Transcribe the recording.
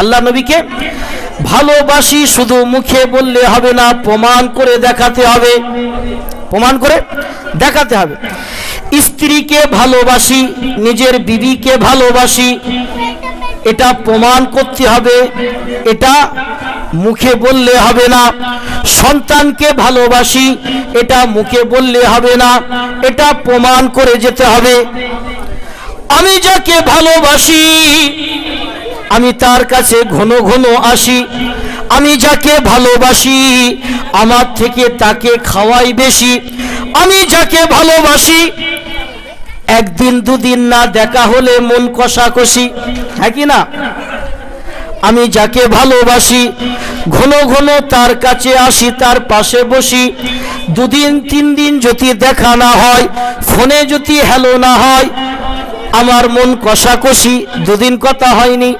আল্লাহ নবীকে ভালোবাসি শুধু মুখে বললে হবে না, প্রমাণ করে দেখাতে হবে, প্রমাণ করে দেখাতে হবে। স্ত্রীকে ভালোবাসি, নিজের বিবিকে ভালোবাসি, এটা প্রমাণ করতে হবে, এটা মুখে বললে হবে না। সন্তানকে ভালোবাসি, এটা মুখে বললে হবে না, এটা প্রমাণ করে যেতে হবে। আমি যাকে ভালোবাসি আমি তার কাছে ঘন ঘন আসি, আমি যাকে ভালোবাসি আমার থেকে তাকে খাওয়াই বেশি, আমি যাকে ভালোবাসি একদিন দুদিন না দেখা হলে মন কষাকষি, হ্যাঁ কি না? আমি যাকে ভালোবাসি ঘন ঘন তার কাছে আসি, তার পাশে বসি, দুদিন তিন দিন যদি দেখা না হয়, ফোনে যদি হ্যালো না হয়, আমার মন কষাকষি, দুদিন কথা হয়নি।